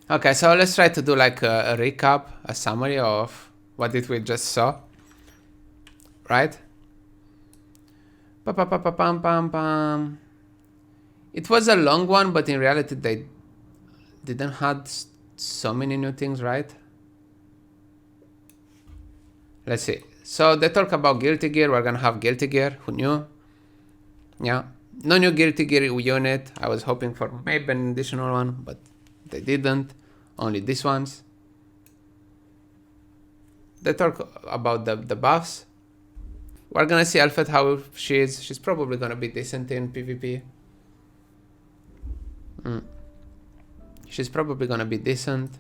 Okay, so let's try to do like a recap, a summary of what did we just saw, right? Pa-pa-pa-pa-pam-pam-pam. It was a long one, but in reality they didn't have so many new things, right? Let's see. So they talk about Guilty Gear. We're gonna have Guilty Gear. Who knew? Yeah. No new Guilty Gear unit. I was hoping for maybe an additional one, but they didn't. Only these ones. They talk about the buffs. We're gonna see Alfred how she is. She's probably gonna be decent in PvP. She's probably gonna be decent.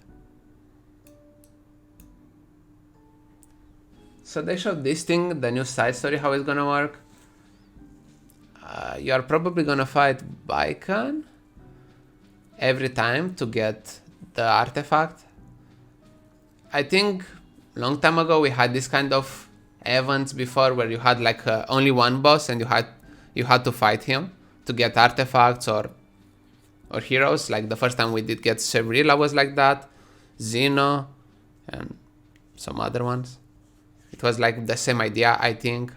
So they showed this thing, the new side story, how it's gonna work. You are probably gonna fight Baikan every time to get the artifact. I think long time ago we had this kind of events before where you had like only one boss and you had to fight him to get artifacts or heroes. Like the first time we did get Sevrila was like that, Xeno, and some other ones. It was like the same idea, I think.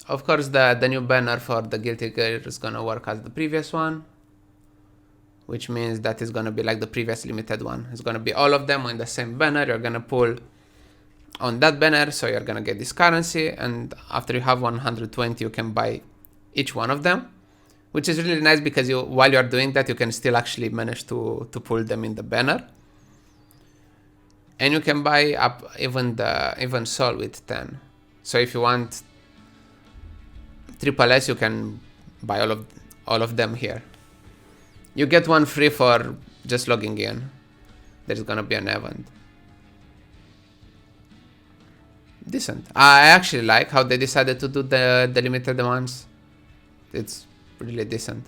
Of course, the new banner for the Guilty Gear is gonna work as the previous one, which means that is gonna be like the previous limited one. It's gonna be all of them on the same banner. You're gonna pull on that banner, so you're gonna get this currency, and after you have 120, you can buy each one of them, which is really nice because while you're doing that, you can still actually manage to pull them in the banner. And you can buy up even Soul with 10. So if you want Triple S, you can buy all of them here. You get one free for just logging in. There's gonna be an event. Decent. I actually like how they decided to do the limited ones. It's really decent.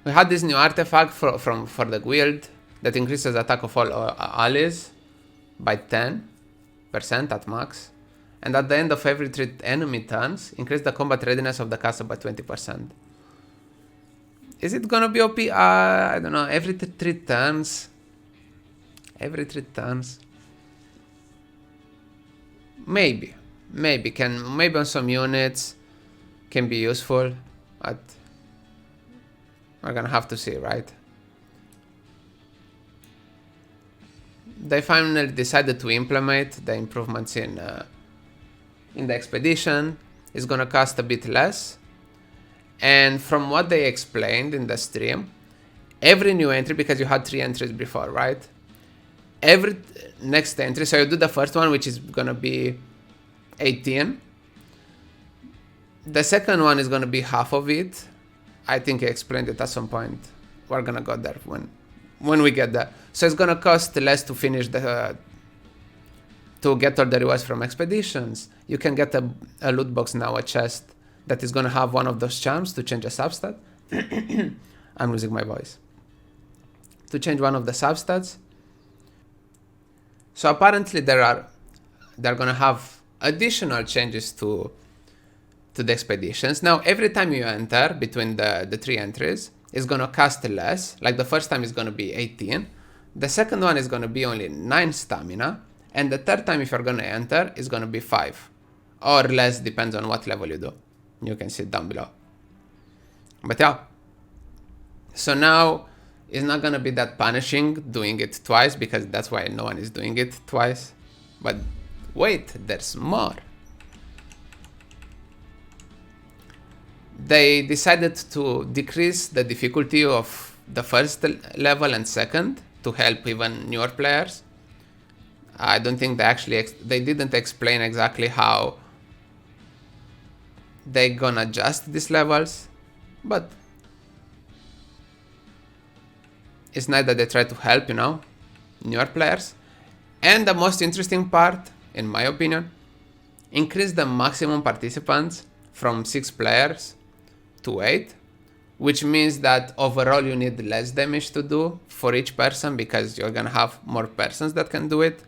We had this new artifact for the guild that increases attack of all allies by 10% at max. And at the end of every 3 enemy turns, increase the combat readiness of the caster by 20%. Is it gonna be OP? I don't know. Every 3 turns. Every 3 turns. Maybe on some units can be useful, but we're gonna have to see, right? They finally decided to implement the improvements in the expedition. It's gonna cost a bit less, and from what they explained in the stream, every new entry, because you had 3 entries before, right? Every next entry, so you do the first one, which is gonna be 18. The second one is gonna be half of it. I think I explained it at some point. We're gonna go there when we get there. So it's gonna cost less to finish to get all the rewards from expeditions. You can get a loot box now, a chest that is gonna have one of those charms to change a substat. I'm losing my voice. To change one of the substats. So apparently they're gonna have additional changes to the expeditions. Now every time you enter between the 3 entries, it's gonna cost less. Like the first time is gonna be 18. The second one is gonna be only 9 stamina. And the third time if you're gonna enter is gonna be 5. Or less, depends on what level you do. You can see it down below. But yeah. So now it's not gonna be that punishing doing it twice, because that's why no one is doing it twice. But wait, there's more. They decided to decrease the difficulty of the first level and second to help even newer players. I don't think they didn't explain exactly how they gonna adjust these levels, but it's nice that they try to help, newer players. And the most interesting part, in my opinion, increase the maximum participants from 6 players to 8, which means that overall you need less damage to do for each person, because you're gonna have more persons that can do it,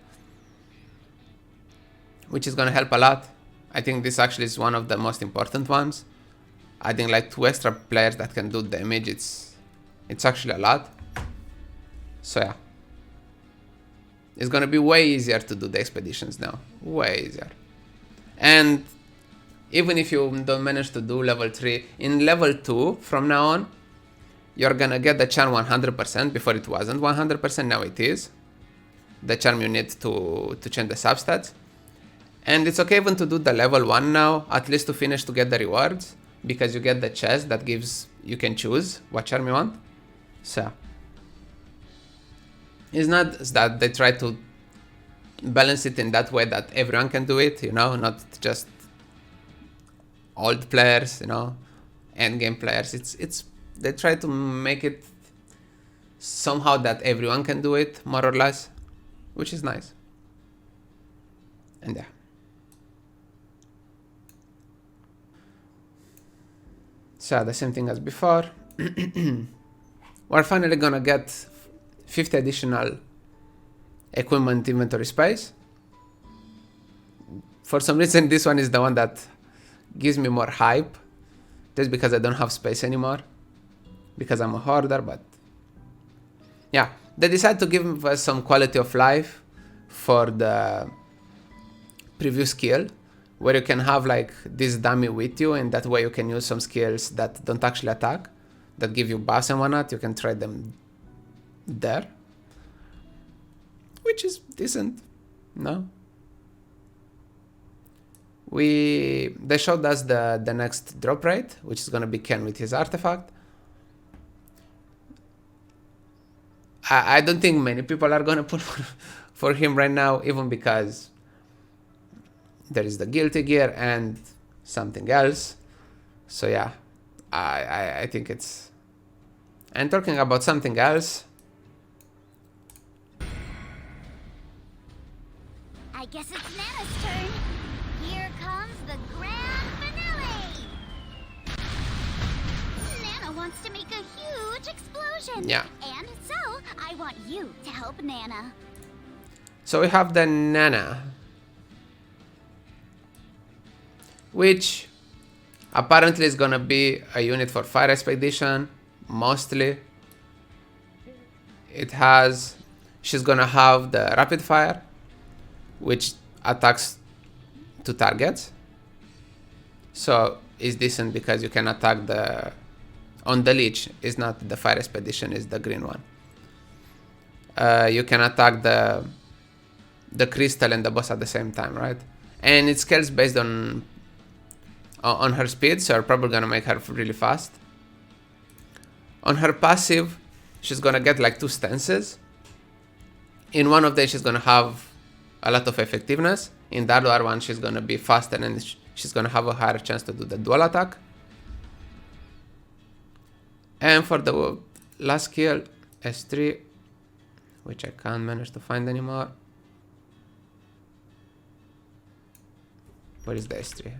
which is gonna help a lot. I think this actually is one of the most important ones. adding like 2 extra players that can do damage, it's actually a lot. So yeah, it's gonna be way easier to do the expeditions now, way easier. And even if you don't manage to do level 3, in level 2 from now on, you're gonna get the charm 100%. Before it wasn't 100%, now it is. The charm you need to change the substats. And it's okay even to do the level 1 now, at least to finish to get the rewards, because you get the chest that gives, you can choose what charm you want. So it's not that they try to balance it in that way that everyone can do it, you know, not just old players, you know, end game players. It's they try to make it somehow that everyone can do it, more or less, which is nice. And yeah. So the same thing as before. We're finally gonna get 50 additional equipment inventory space. For some reason, this one is the one that gives me more hype, just because I don't have space anymore, because I'm a hoarder. But yeah, they decided to give us some quality of life for the previous skill, where you can have like this dummy with you, and that way you can use some skills that don't actually attack, that give you buffs and whatnot. You can try them there, which is decent, no? They showed us the next drop rate, which is gonna be Ken with his artifact. I don't think many people are gonna put for him right now, even because there is the guilty gear and something else. So yeah, I think it's... And talking about something else, I guess it's Nana's turn. Here comes the grand finale. Nana wants to make a huge explosion. Yeah. And so, I want you to help Nana. so we have the Nana, which apparently is gonna be a unit for fire expedition, mostly. She's gonna have the rapid fire, which attacks 2 targets. So it's decent because you can attack on the leech. It's not the fire expedition, it's the green one. You can attack the crystal and the boss at the same time, right? And it scales based on her speed, so you're probably gonna make her really fast. On her passive, she's gonna get like 2 stances. In one of them, she's gonna have a lot of effectiveness. In the other one, she's gonna be faster and she's gonna have a higher chance to do the dual attack. And for the last skill, S3, which I can't manage to find anymore. Where is the S3?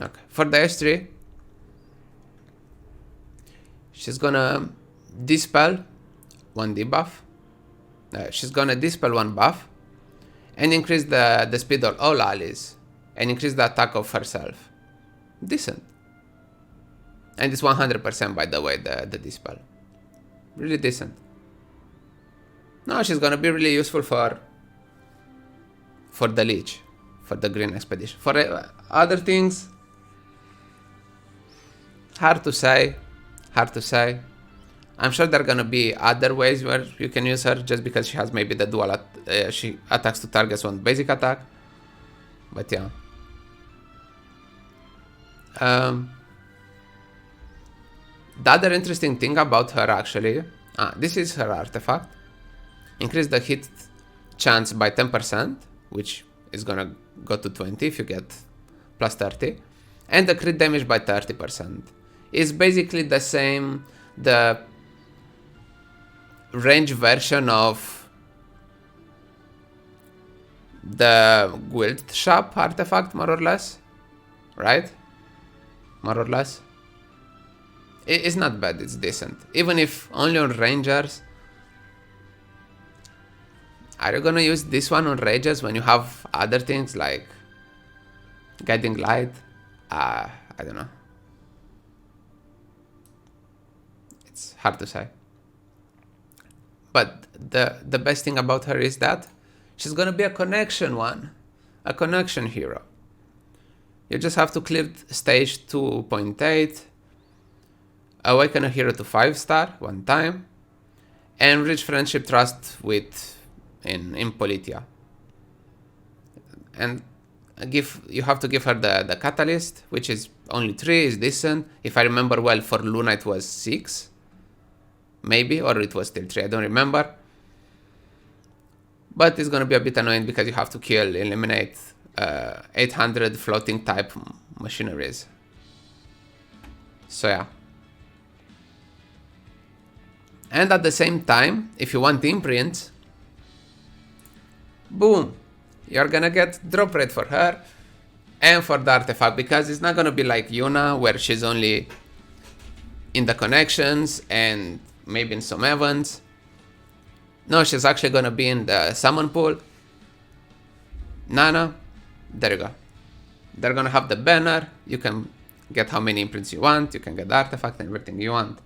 Okay, for the S3, she's gonna dispel 1 debuff. She's gonna dispel 1 buff and increase the speed of all allies and increase the attack of herself. Decent. And it's 100%, by the way, the dispel. Really decent. Now she's gonna be really useful for the leech, for the green expedition. For other things, hard to say. I'm sure there are gonna be other ways where you can use her, just because she has maybe the dual she attacks 2 targets on basic attack. But yeah. The other interesting thing about her, actually, this is her artifact. Increase the hit chance by 10%, which is gonna go to 20 if you get plus 30, and the crit damage by 30%. It's basically the same, the range version of the guild shop artifact, more or less, right? More or less. It's not bad, it's decent. Even if only on rangers. Are you gonna use this one on rangers when you have other things like Guiding light. I don't know. It's hard to say. But the best thing about her is that she's gonna be a connection one. A connection hero. You just have to clear stage 2.8, awaken a hero to 5-star one time, and reach friendship trust with in Politia. And you have to give her the catalyst, which is only 3, is decent. If I remember well, for Luna it was 6, maybe, or it was still 3, I don't remember. But it's gonna be a bit annoying because you have to eliminate 800 floating type machineries. So yeah. And at the same time, if you want imprints, boom, you're gonna get drop rate for her and for the artifact, because it's not gonna be like Yuna where she's only in the connections and maybe in some events. No, she's actually gonna be in the summon pool. Nana, there you go. They're gonna have the banner. You can get how many imprints you want. You can get the artifact and everything you want.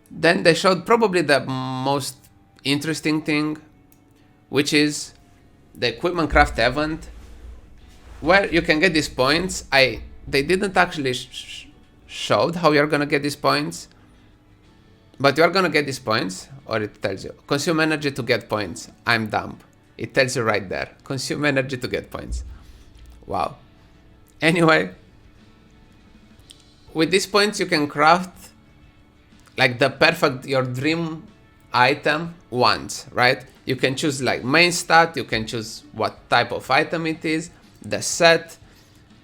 Then they showed probably the most interesting thing, which is the equipment craft event, where you can get these points. They didn't actually showed how you're gonna get these points, but you're gonna get these points, or it tells you consume energy to get points. I'm dumb. It tells you right there, consume energy to get points. Wow. Anyway, with these points you can craft like the perfect, your dream item once, right? You can choose like main stat, you can choose what type of item it is, the set,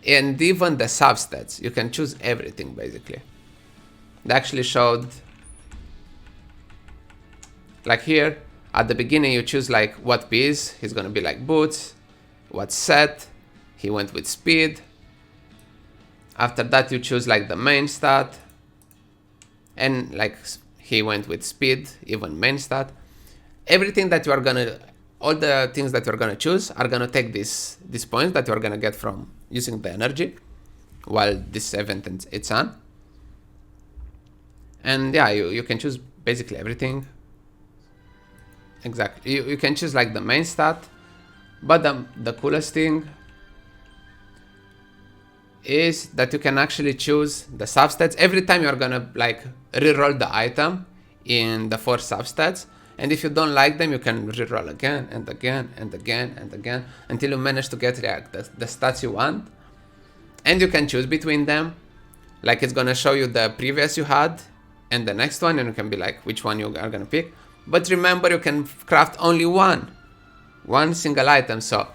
and even the substats. You can choose everything basically. They actually showed, like here, at the beginning you choose like what piece, he's gonna be like boots, what set, he went with speed. After that you choose like the main stat, and like he went with speed, even main stat. Everything that you are gonna, all the things that you're gonna choose are gonna take these points that you're gonna get from using the energy while this event it's on. And yeah, you can choose basically everything. Exactly, you can choose like the main stat, but the coolest thing is that you can actually choose the substats every time you're gonna like reroll the item in the 4 substats, and if you don't like them you can reroll again and again and again and again until you manage to get the stats you want. And you can choose between them, like it's gonna show you the previous you had and the next one, and you can be like which one you are gonna pick. But remember, you can craft only one single item, so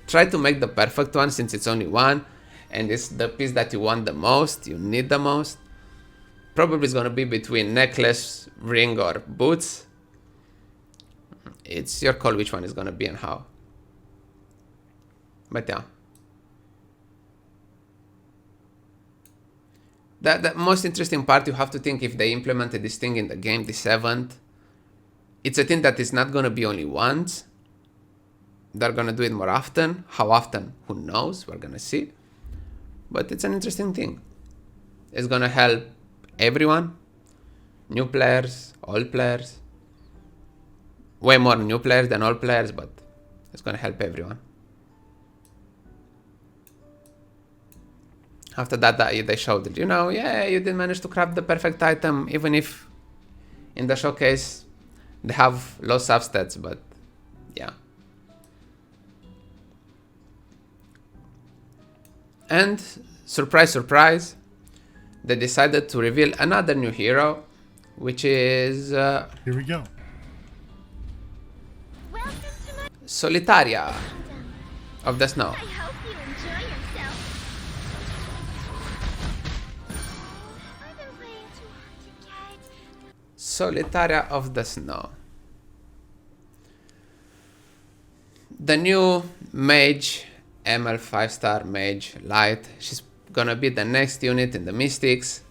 try to make the perfect one since it's only one and it's the piece that you want the most, you need the most. Probably it's gonna be between necklace, ring, or boots. It's your call which one is gonna be and how. But yeah. The most interesting part, you have to think if they implemented this thing in the game, this event. It's a thing that is not gonna be only once. They're gonna do it more often. How often? Who knows? We're gonna see. But it's an interesting thing. It's gonna help everyone. New players, old players. Way more new players than old players, but it's gonna help everyone. After that, they showed it. Yeah, you didn't manage to craft the perfect item, even if in the showcase they have low substats, but yeah. And surprise, surprise, they decided to reveal another new hero, which is Here we go. Welcome to my Solitaria kingdom. of the Snow. I hope you enjoy yourself. I've been playing too hard to get. Solitaria of the Snow. The new mage, ML 5-star mage light. She's gonna be the next unit in the Mystics.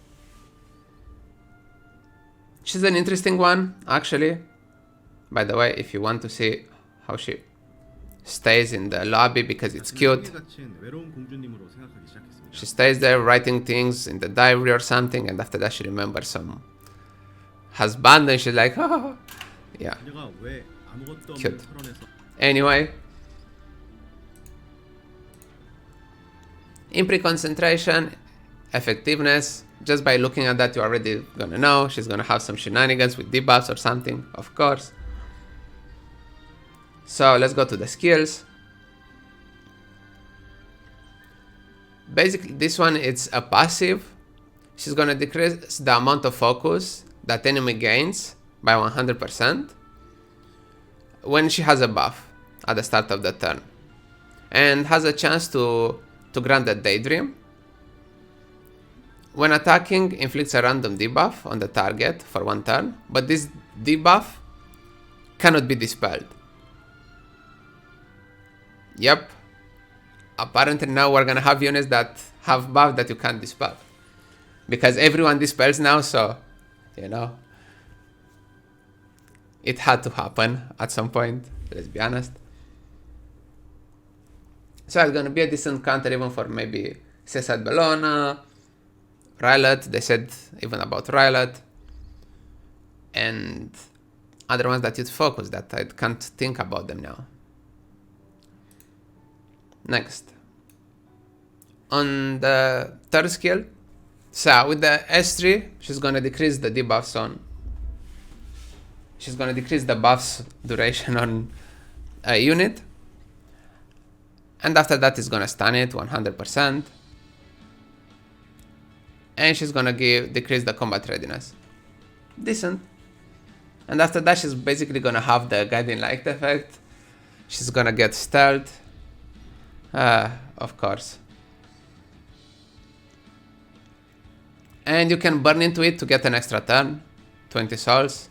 She's an interesting one, actually. By the way, if you want to see how she stays in the lobby because it's cute. 한계가치인 외로운 공주님으로 생각하기 시작했습니다. She stays there writing things in the diary or something, and after that she remembers some husband, and she's like, oh, yeah. 그녀가 왜 아무것도 없는 Cute. 철원에서 Anyway, in pre-concentration, effectiveness, just by looking at that, you're already gonna know she's gonna have some shenanigans with debuffs or something, of course. So let's go to the skills. Basically, this one it's a passive. She's gonna decrease the amount of focus that enemy gains by 100% when she has a buff at the start of the turn, and has a chance to grant a daydream. When attacking, inflicts a random debuff on the target for 1 turn, but this debuff cannot be dispelled. Yep. Apparently now we're gonna have units that have buff that you can't dispel. Because everyone dispels now, so, you know. It had to happen at some point, let's be honest. So it's gonna be a decent counter even for maybe Cesar Bellona, Rylot, they said even about Rylot, and other ones that you'd focus that I can't think about them now. Next. On the third skill, so with the S3, she's gonna decrease the debuffs on. She's gonna decrease the buffs duration on a unit. And after that, it's gonna stun it 100%. And she's gonna decrease the combat readiness. Decent. And after that, she's basically gonna have the guiding light effect. She's gonna get stealth. Of course. And you can burn into it to get an extra turn, 20 souls,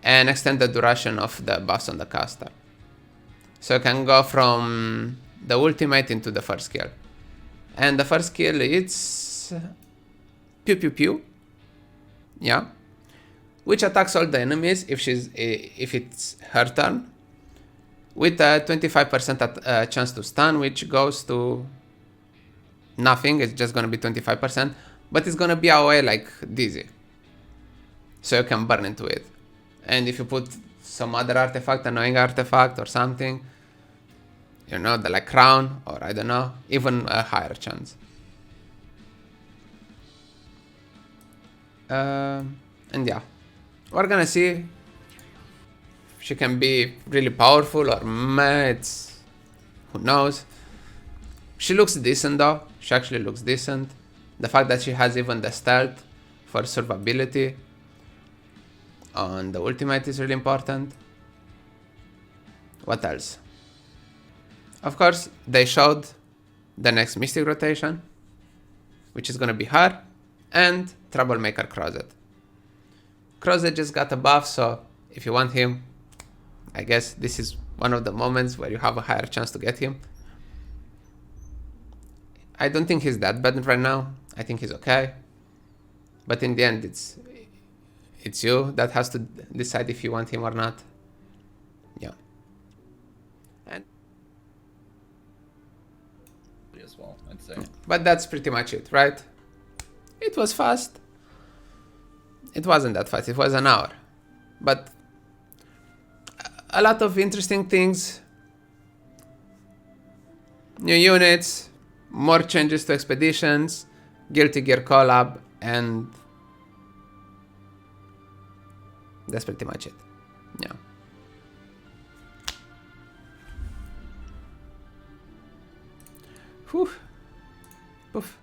and extend the duration of the buffs on the caster. So you can go from the ultimate into the first skill. And the first skill, it's pew pew pew. Yeah. Which attacks all the enemies if it's her turn, with a 25% chance to stun, which goes to nothing. It's just gonna be 25%, but it's gonna be away like dizzy, so you can burn into it. And if you put some other artifact, annoying artifact or something, you know, the like crown, or I don't know, even a higher chance. And yeah, we're gonna see if she can be really powerful or meh, it's, who knows. She looks decent though, she actually looks decent. The fact that she has even the stealth for survivability on the ultimate is really important. What else? Of course, they showed the next Mystic rotation, which is gonna be her, and Troublemaker Crozet. Crozet just got a buff, so if you want him, I guess this is one of the moments where you have a higher chance to get him. I don't think he's that bad right now. I think he's okay. But in the end, it's you that has to decide if you want him or not. Yeah. And as well, I'd say. but that's pretty much it, right? It was fast. It wasn't that fast. It was an hour. But a lot of interesting things. New units, more changes to expeditions, Guilty Gear collab, and that's pretty much it. Yeah. Whew. Poof.